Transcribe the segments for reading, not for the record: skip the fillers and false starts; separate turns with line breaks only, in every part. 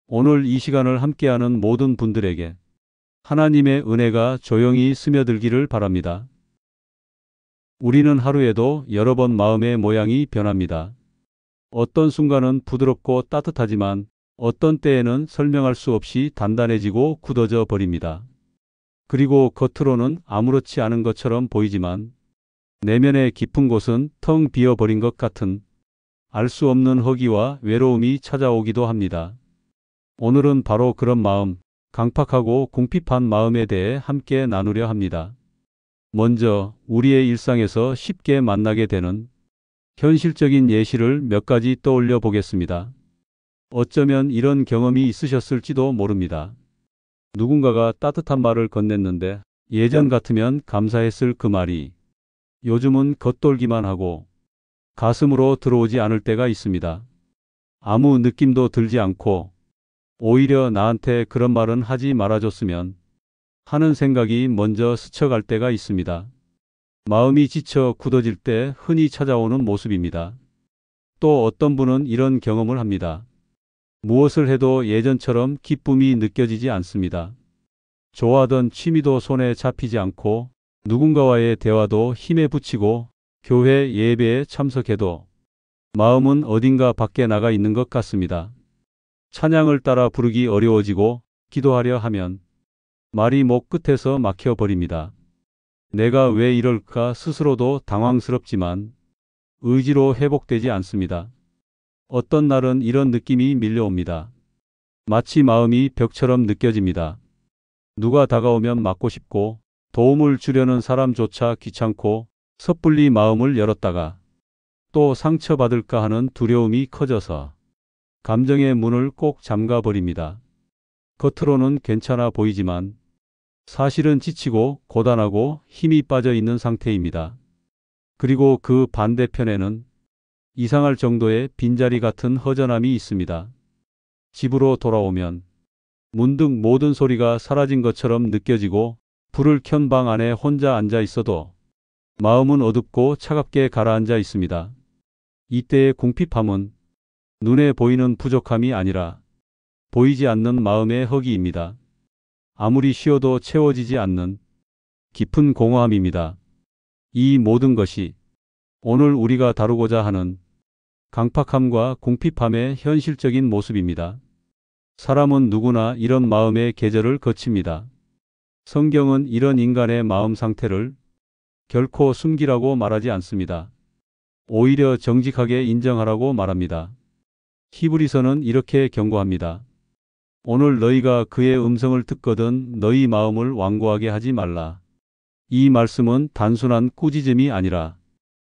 오늘 이 시간을 함께하는 모든 분들에게 하나님의 은혜가 조용히 스며들기를 바랍니다. 우리는 하루에도 여러 번 마음의 모양이 변합니다. 어떤 순간은 부드럽고 따뜻하지만 어떤 때에는 설명할 수 없이 단단해지고 굳어져 버립니다. 그리고 겉으로는 아무렇지 않은 것처럼 보이지만 내면의 깊은 곳은 텅 비어버린 것 같은 알 수 없는 허기와 외로움이 찾아오기도 합니다. 오늘은 바로 그런 마음, 강팍하고 궁핍한 마음에 대해 함께 나누려 합니다. 먼저 우리의 일상에서 쉽게 만나게 되는 현실적인 예시를 몇 가지 떠올려 보겠습니다. 어쩌면 이런 경험이 있으셨을지도 모릅니다. 누군가가 따뜻한 말을 건넸는데 예전 같으면 감사했을 그 말이 요즘은 겉돌기만 하고 가슴으로 들어오지 않을 때가 있습니다. 아무 느낌도 들지 않고 오히려 나한테 그런 말은 하지 말아줬으면 하는 생각이 먼저 스쳐갈 때가 있습니다. 마음이 지쳐 굳어질 때 흔히 찾아오는 모습입니다. 또 어떤 분은 이런 경험을 합니다. 무엇을 해도 예전처럼 기쁨이 느껴지지 않습니다. 좋아하던 취미도 손에 잡히지 않고 누군가와의 대화도 힘에 부치고 교회 예배에 참석해도 마음은 어딘가 밖에 나가 있는 것 같습니다. 찬양을 따라 부르기 어려워지고 기도하려 하면 말이 목 끝에서 막혀버립니다. 내가 왜 이럴까 스스로도 당황스럽지만 의지로 회복되지 않습니다. 어떤 날은 이런 느낌이 밀려옵니다. 마치 마음이 벽처럼 느껴집니다. 누가 다가오면 맞고 싶고 도움을 주려는 사람조차 귀찮고 섣불리 마음을 열었다가 또 상처받을까 하는 두려움이 커져서 감정의 문을 꼭 잠가 버립니다. 겉으로는 괜찮아 보이지만 사실은 지치고 고단하고 힘이 빠져 있는 상태입니다. 그리고 그 반대편에는 이상할 정도의 빈자리 같은 허전함이 있습니다. 집으로 돌아오면 문득 모든 소리가 사라진 것처럼 느껴지고 불을 켠 방 안에 혼자 앉아 있어도 마음은 어둡고 차갑게 가라앉아 있습니다. 이때의 궁핍함은 눈에 보이는 부족함이 아니라 보이지 않는 마음의 허기입니다. 아무리 쉬어도 채워지지 않는 깊은 공허함입니다. 이 모든 것이 오늘 우리가 다루고자 하는 강팍함과 궁핍함의 현실적인 모습입니다. 사람은 누구나 이런 마음의 계절을 거칩니다. 성경은 이런 인간의 마음 상태를 결코 숨기라고 말하지 않습니다. 오히려 정직하게 인정하라고 말합니다. 히브리서는 이렇게 경고합니다. 오늘 너희가 그의 음성을 듣거든 너희 마음을 완고하게 하지 말라. 이 말씀은 단순한 꾸짖음이 아니라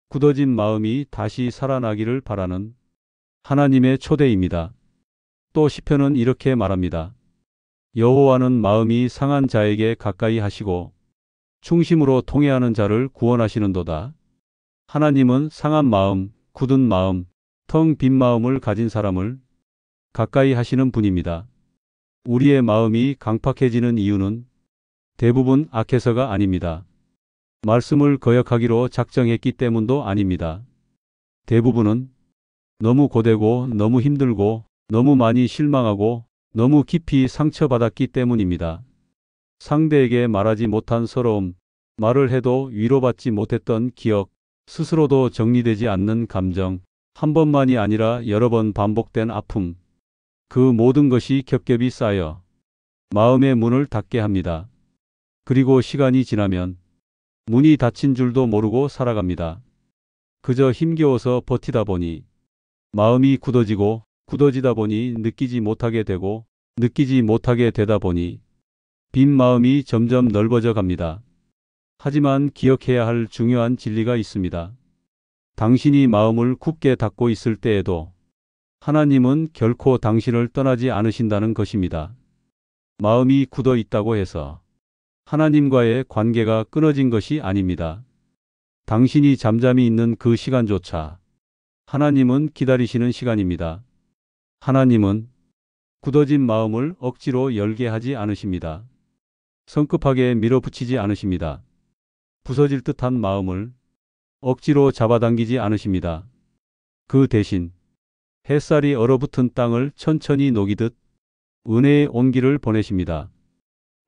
굳어진 마음이 다시 살아나기를 바라는 하나님의 초대입니다. 또 시편은 이렇게 말합니다. 여호와는 마음이 상한 자에게 가까이 하시고 충심으로 통회하는 자를 구원하시는도다. 하나님은 상한 마음, 굳은 마음, 텅 빈 마음을 가진 사람을 가까이 하시는 분입니다. 우리의 마음이 강팍해지는 이유는 대부분 악해서가 아닙니다. 말씀을 거역하기로 작정했기 때문도 아닙니다. 대부분은 너무 고되고 너무 힘들고 너무 많이 실망하고 너무 깊이 상처받았기 때문입니다. 상대에게 말하지 못한 서러움, 말을 해도 위로받지 못했던 기억, 스스로도 정리되지 않는 감정, 한 번만이 아니라 여러 번 반복된 아픔, 그 모든 것이 겹겹이 쌓여 마음의 문을 닫게 합니다. 그리고 시간이 지나면 문이 닫힌 줄도 모르고 살아갑니다. 그저 힘겨워서 버티다 보니 마음이 굳어지고 굳어지다 보니 느끼지 못하게 되고 느끼지 못하게 되다 보니 빈 마음이 점점 넓어져 갑니다. 하지만 기억해야 할 중요한 진리가 있습니다. 당신이 마음을 굳게 닫고 있을 때에도 하나님은 결코 당신을 떠나지 않으신다는 것입니다. 마음이 굳어 있다고 해서 하나님과의 관계가 끊어진 것이 아닙니다. 당신이 잠잠히 있는 그 시간조차 하나님은 기다리시는 시간입니다. 하나님은 굳어진 마음을 억지로 열게 하지 않으십니다. 성급하게 밀어붙이지 않으십니다. 부서질 듯한 마음을 억지로 잡아당기지 않으십니다. 그 대신 햇살이 얼어붙은 땅을 천천히 녹이듯 은혜의 온기를 보내십니다.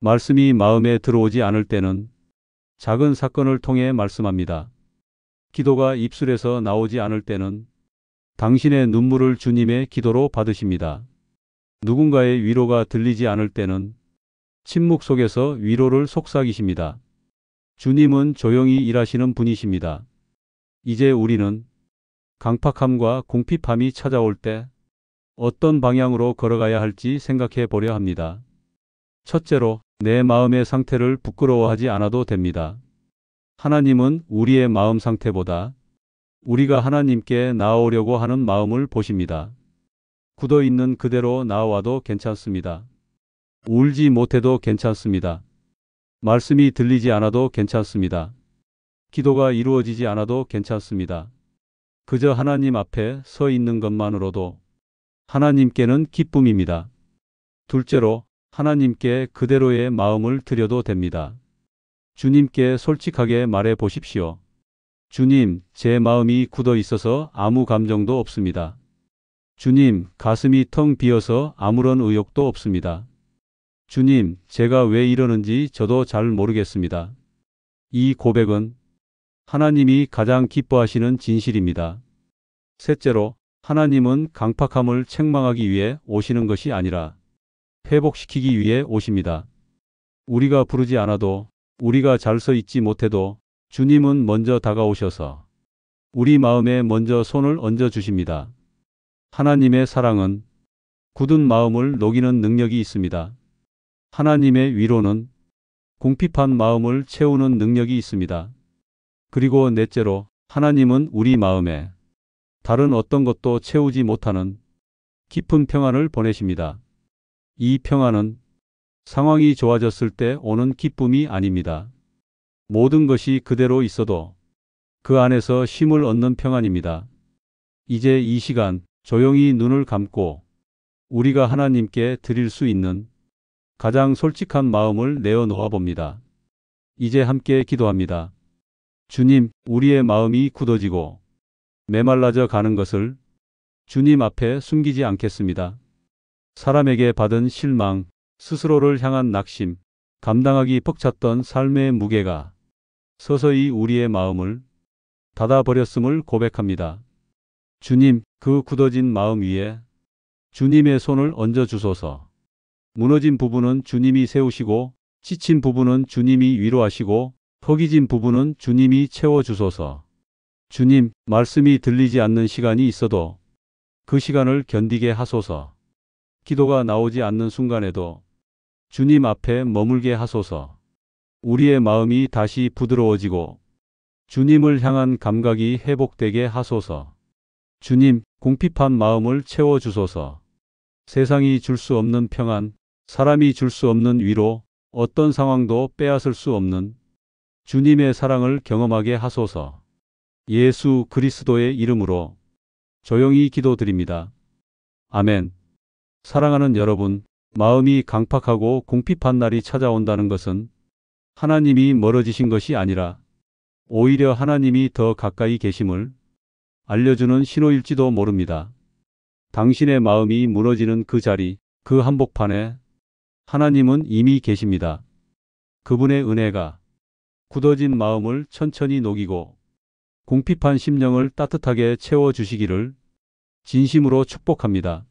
말씀이 마음에 들어오지 않을 때는 작은 사건을 통해 말씀합니다. 기도가 입술에서 나오지 않을 때는 당신의 눈물을 주님의 기도로 받으십니다. 누군가의 위로가 들리지 않을 때는 침묵 속에서 위로를 속삭이십니다. 주님은 조용히 일하시는 분이십니다. 이제 우리는 강팍함과 궁핍함이 찾아올 때 어떤 방향으로 걸어가야 할지 생각해 보려 합니다. 첫째로, 내 마음의 상태를 부끄러워하지 않아도 됩니다. 하나님은 우리의 마음 상태보다 우리가 하나님께 나아오려고 하는 마음을 보십니다. 굳어 있는 그대로 나아와도 괜찮습니다. 울지 못해도 괜찮습니다. 말씀이 들리지 않아도 괜찮습니다. 기도가 이루어지지 않아도 괜찮습니다. 그저 하나님 앞에 서 있는 것만으로도 하나님께는 기쁨입니다. 둘째로, 하나님께 그대로의 마음을 드려도 됩니다. 주님께 솔직하게 말해 보십시오. 주님, 제 마음이 굳어 있어서 아무 감정도 없습니다. 주님, 가슴이 텅 비어서 아무런 의욕도 없습니다. 주님, 제가 왜 이러는지 저도 잘 모르겠습니다. 이 고백은 하나님이 가장 기뻐하시는 진실입니다. 셋째로, 하나님은 강팍함을 책망하기 위해 오시는 것이 아니라 회복시키기 위해 오십니다. 우리가 부르지 않아도, 우리가 잘 서 있지 못해도 주님은 먼저 다가오셔서 우리 마음에 먼저 손을 얹어 주십니다. 하나님의 사랑은 굳은 마음을 녹이는 능력이 있습니다. 하나님의 위로는 궁핍한 마음을 채우는 능력이 있습니다. 그리고 넷째로, 하나님은 우리 마음에 다른 어떤 것도 채우지 못하는 깊은 평안을 보내십니다. 이 평안은 상황이 좋아졌을 때 오는 기쁨이 아닙니다. 모든 것이 그대로 있어도 그 안에서 쉼을 얻는 평안입니다. 이제 이 시간 조용히 눈을 감고 우리가 하나님께 드릴 수 있는 가장 솔직한 마음을 내어놓아 봅니다. 이제 함께 기도합니다. 주님, 우리의 마음이 굳어지고 메말라져 가는 것을 주님 앞에 숨기지 않겠습니다. 사람에게 받은 실망, 스스로를 향한 낙심, 감당하기 벅찼던 삶의 무게가 서서히 우리의 마음을 닫아버렸음을 고백합니다. 주님, 그 굳어진 마음 위에 주님의 손을 얹어 주소서. 무너진 부분은 주님이 세우시고 지친 부분은 주님이 위로하시고 허기진 부분은 주님이 채워주소서. 주님, 말씀이 들리지 않는 시간이 있어도 그 시간을 견디게 하소서. 기도가 나오지 않는 순간에도 주님 앞에 머물게 하소서. 우리의 마음이 다시 부드러워지고 주님을 향한 감각이 회복되게 하소서. 주님, 궁핍한 마음을 채워주소서. 세상이 줄 수 없는 평안, 사람이 줄 수 없는 위로, 어떤 상황도 빼앗을 수 없는 주님의 사랑을 경험하게 하소서. 예수 그리스도의 이름으로 조용히 기도드립니다. 아멘. 사랑하는 여러분, 마음이 강팍하고 궁핍한 날이 찾아온다는 것은 하나님이 멀어지신 것이 아니라 오히려 하나님이 더 가까이 계심을 알려주는 신호일지도 모릅니다. 당신의 마음이 무너지는 그 자리, 그 한복판에 하나님은 이미 계십니다. 그분의 은혜가 굳어진 마음을 천천히 녹이고 궁핍한 심령을 따뜻하게 채워주시기를 진심으로 축복합니다.